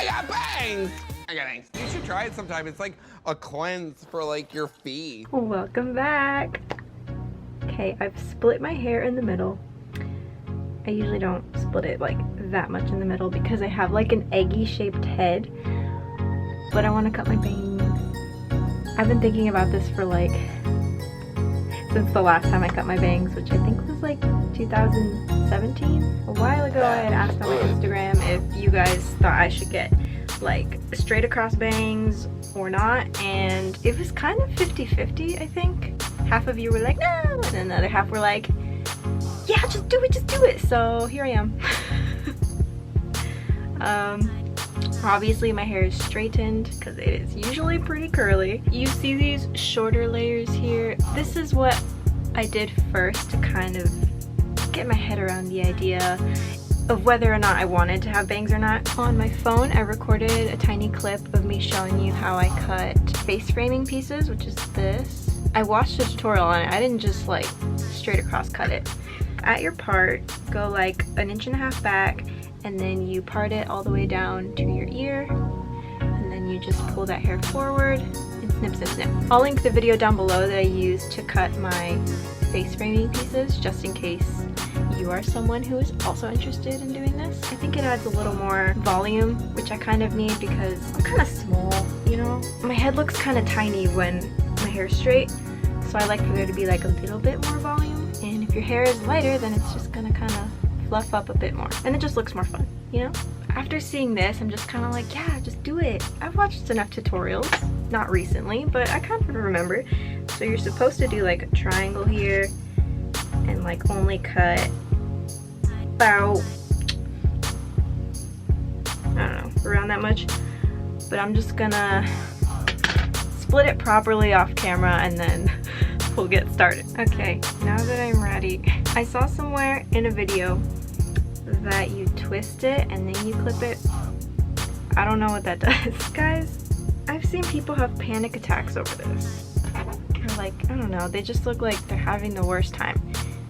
I got bangs! I got bangs. You should try it sometime. It's like a cleanse for like your feet. Welcome back. Okay, I've split my hair in the middle. I usually don't split it like that much in the middle because I have like an eggy shaped head, but I want to cut my bangs. I've been thinking about this for like since the last time I cut my bangs, which I think was like 2017. A while ago I had asked on my Instagram if you guys thought I should get like straight across bangs or not, and it was kind of 50-50, I think. Half of you were like, no, and then the other half were like, yeah, just do it. So here I am. Obviously my hair is straightened because it is usually pretty curly. You see these shorter layers here. This is what I did first to kind of get my head around the idea of whether or not I wanted to have bangs or not. On my phone, I recorded a tiny clip of me showing you how I cut face framing pieces, which is this. I watched a tutorial on it. I didn't just like straight across cut it. At your part, go like 1.5 inches back, and then you part it all the way down to your ear, and then you just pull that hair forward and snip, snip, snip. I'll link the video down below that I used to cut my face framing pieces, just in case you are someone who is also interested in doing this. I think it adds a little more volume, which I kind of need because I'm kind of small, you know? My head looks kind of tiny when my hair is straight, so I like for there to be like a little bit more volume. And if your hair is lighter, then it's just gonna kind of fluff up a bit more, and it just looks more fun, you know? After seeing this, I'm just kind of like, yeah, just do it. I've watched enough tutorials, not recently, but I kind of remember. So you're supposed to do like a triangle here and like only cut about, I don't know, around that much. But I'm just gonna split it properly off camera and then we'll get started. Okay, now that I'm ready, I saw somewhere in a video that you twist it and then you clip it. I don't know what that does. Guys, I've seen people have panic attacks over this. Or like, I don't know, they just look like they're having the worst time.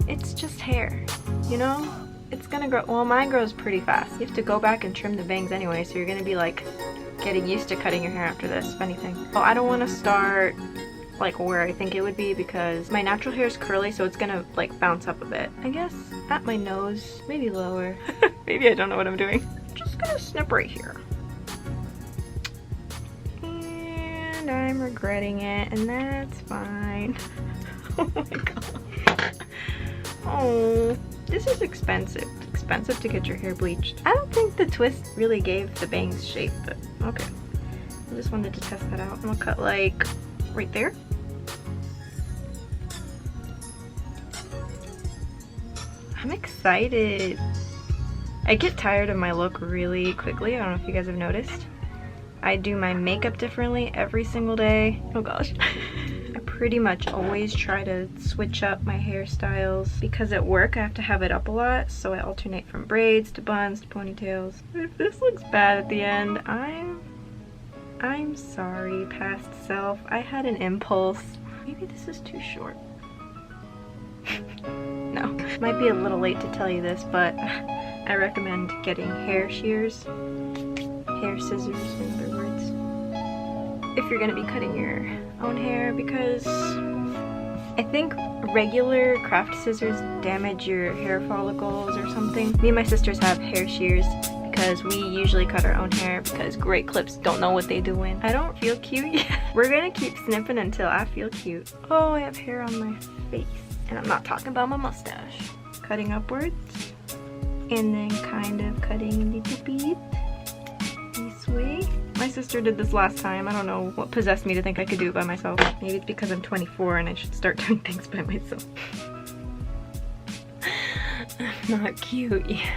It's just hair, you know? It's gonna grow. Well, mine grows pretty fast. You have to go back and trim the bangs anyway, so you're gonna be like getting used to cutting your hair after this, if anything. Well, I don't want to start like where I think it would be because my natural hair is curly, so it's gonna like bounce up a bit. I guess at my nose, maybe lower. Maybe I don't know what I'm doing. I'm just gonna snip right here. And I'm regretting it, and that's fine. Oh my god. Oh, this is expensive. It's expensive to get your hair bleached. I don't think the twist really gave the bangs shape, but okay. I just wanted to test that out. I'm gonna cut like right there. I'm excited. I get tired of my look really quickly. I don't know if you guys have noticed. I do my makeup differently every single day. Oh gosh. I pretty much always try to switch up my hairstyles because at work I have to have it up a lot, so I alternate from braids to buns to ponytails. If this looks bad at the end, I'm sorry, past self. I had an impulse. Maybe this is too short. No, might be a little late to tell you this, but I recommend getting hair shears, hair scissors in other words, if you're gonna be cutting your own hair, because I think regular craft scissors damage your hair follicles or something. Me and my sisters have hair shears because we usually cut our own hair because great clips don't know what they doing. I don't feel cute yet. We're gonna keep snipping until I feel cute. Oh, I have hair on my face. And I'm not talking about my mustache. Cutting upwards. And then kind of cutting a little bit. This way. My sister did this last time. I don't know what possessed me to think I could do it by myself. Maybe it's because I'm 24 and I should start doing things by myself. I'm not cute yet.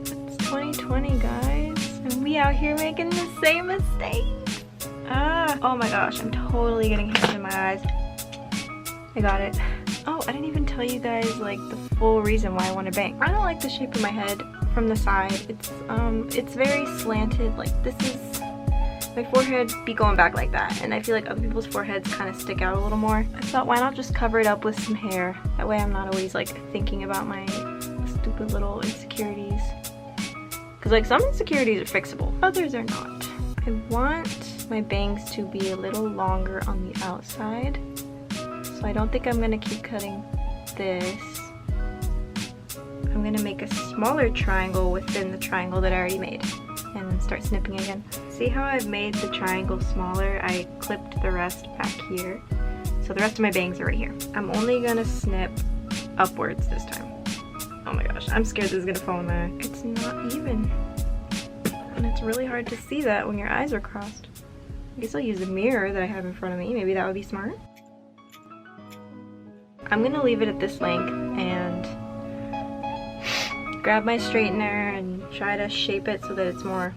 2020, guys, and we out here making the same mistakes. Oh my gosh, I'm totally getting hairs in my eyes. I got it. Oh, I didn't even tell you guys like the full reason why I want a bang. I don't like the shape of my head from the side. It's very slanted. Like this is my forehead be going back like that, and I feel like other people's foreheads kind of stick out a little more. I thought, why not just cover it up with some hair? That way I'm not always like thinking about my stupid little insecurities. Because like some insecurities are fixable, others are not. I want my bangs to be a little longer on the outside. So I don't think I'm gonna keep cutting this. I'm gonna make a smaller triangle within the triangle that I already made and then start snipping again. See how I've made the triangle smaller? I clipped the rest back here. So the rest of my bangs are right here. I'm only gonna snip upwards this time. Oh my gosh, I'm scared this is gonna fall in my eye. It's not even. And it's really hard to see that when your eyes are crossed. I guess I'll use the mirror that I have in front of me. Maybe that would be smart. I'm gonna leave it at this length and grab my straightener and try to shape it so that it's more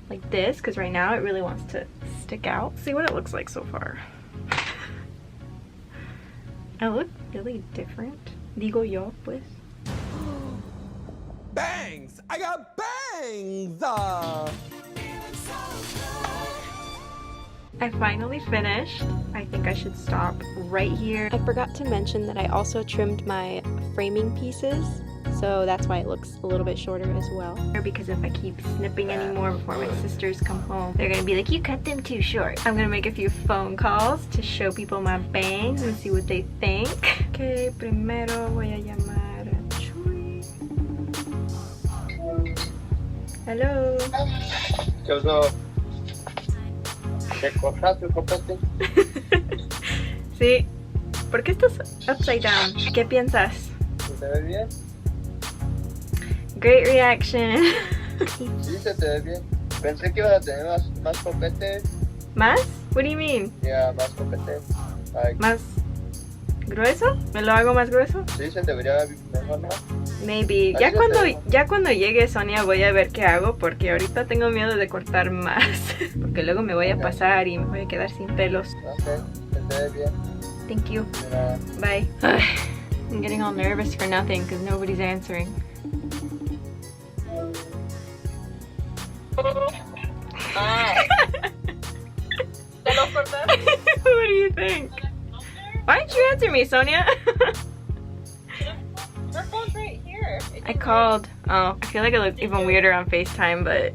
like this, because right now it really wants to stick out. See what it looks like so far. I look really different. Digo yo, pues. Bangs! I got bangs! I finally finished. I think I should stop right here. I forgot to mention that I also trimmed my framing pieces, so that's why it looks a little bit shorter as well. Because if I keep snipping anymore before my sisters come home, they're gonna be like, you cut them too short. I'm gonna make a few phone calls to show people my bangs and see what they think. Okay, primero voy a llamar a Chuy. Hello. ¿Qué pasó? ¿Te cortaste el copete? Sí. ¿Por qué estás upside down? ¿Qué piensas? ¿Se te ve bien? Great reaction. Sí, se te ve bien. Pensé que ibas a tener más copetes. ¿Más? What do you mean? Ya, más copetes. Like, ¿Más grueso? ¿Me lo hago más grueso? sí, se te vería mejor, ¿no? Maybe. Ya cuando llegue Sonia voy a ver qué hago, porque ahorita tengo miedo de cortar más. Porque luego me voy a pasar y me voy a quedar sin pelos. Ok, se te ve bien. Thank you. De nada. Bye. I'm getting all nervous for nothing because nobody's answering. What do you think? Why didn't you answer me, Sonia? Your phone's right here. I called. Oh, I feel like I look even weirder on FaceTime, but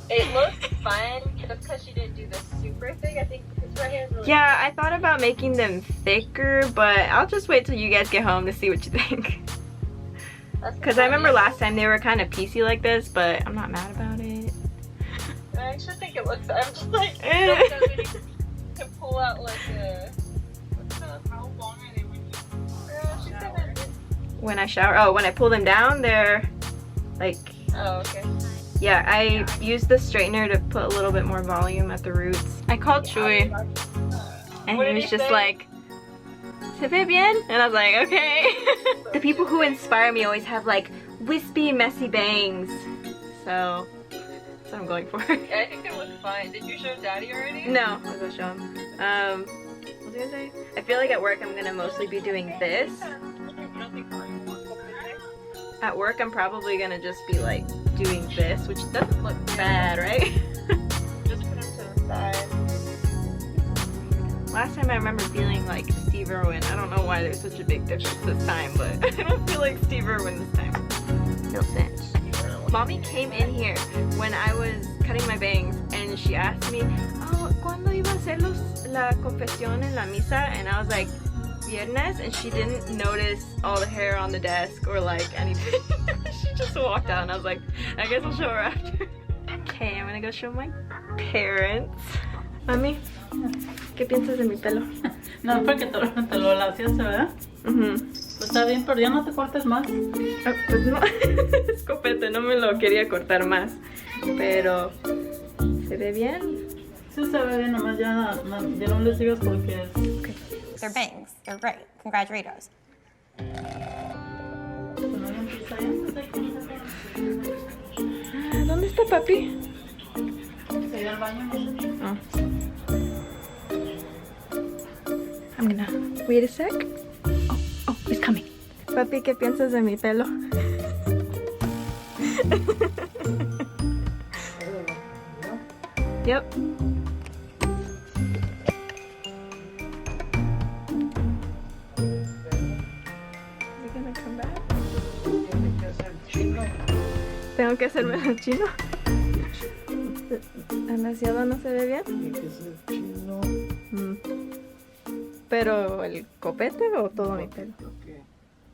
It looks fun just because she didn't do the super thick. I think this right here is really yeah, I thought about making them thicker, but I'll just wait till you guys get home to see what you think. Because I remember last time they were kind of piecey like this, but I'm not mad about it. I actually think it looks. I'm just like, don't know if you can pull out like a. How long are they when you? She said that. When I shower, oh, when I pull them down, they're like, Oh, okay. yeah, I used the straightener to put a little bit more volume at the roots. I called Chuy, and What he did was he just say? like, "Se ve bien?" And I was like, okay. The people who inspire me always have like wispy, messy bangs. So that's what I'm going for. Yeah, I think it looks fine. Did you show Daddy already? No, I'll go show him. What was I gonna say? I feel like at work I'm gonna mostly be doing this. At work I'm probably gonna just be like doing this, which doesn't look bad, right? Just put them to the side. Last time I remember feeling like Steve Irwin. I don't know why there's such a big difference this time, but I don't feel like Steve Irwin this time. No sense. Mommy came in here when I was cutting my bangs and she asked me, oh, ¿cuándo iba a hacer la confesión en la misa? And I was like, viernes, and she didn't notice all the hair on the desk or like anything. She just walked out and I was like, I guess I'll show her after. Okay, I'm gonna go show my parents. Mami, ¿qué piensas de mi pelo? No, porque te lo laciaste, ¿verdad? Pues está bien, pero ya no te cortes más. Ah, pues no, es copete, no me lo quería cortar más. Pero se ve bien. Sí se ve bien, nomás ya no le sigas porque es... They're bangs. They're great. Congratulations. ¿Dónde está papi? Se iba al baño, no sé. Oh. I'm gonna wait a sec. Oh, it's coming. Papi, ¿qué piensas de mi pelo? Yep. Tengo tengo que hacérmelo chino. ¿Demasiado no se ve bien? Tiene que ser chino. ¿Pero el copete o todo mi pelo? Okay.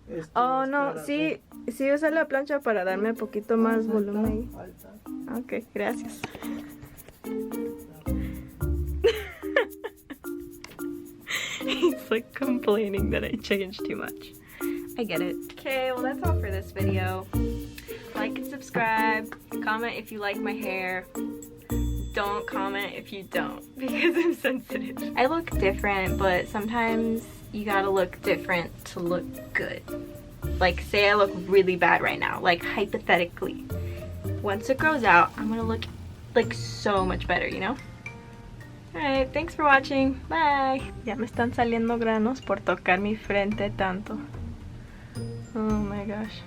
Esto Oh, es no, para sí usa la plancha para darme un poquito más volumen ahí. Falta. Ok, gracias. He's like complaining that I changed too much. I get it. Okay, well that's all for this video. Like and subscribe. Comment if you like my hair. Don't comment if you don't, because I'm sensitive. I look different, but sometimes you gotta look different to look good. Like, say I look really bad right now, like hypothetically. Once it grows out, I'm gonna look like so much better, you know? Alright, thanks for watching. Bye. Ya me están saliendo granos por tocar mi frente tanto. Oh my gosh.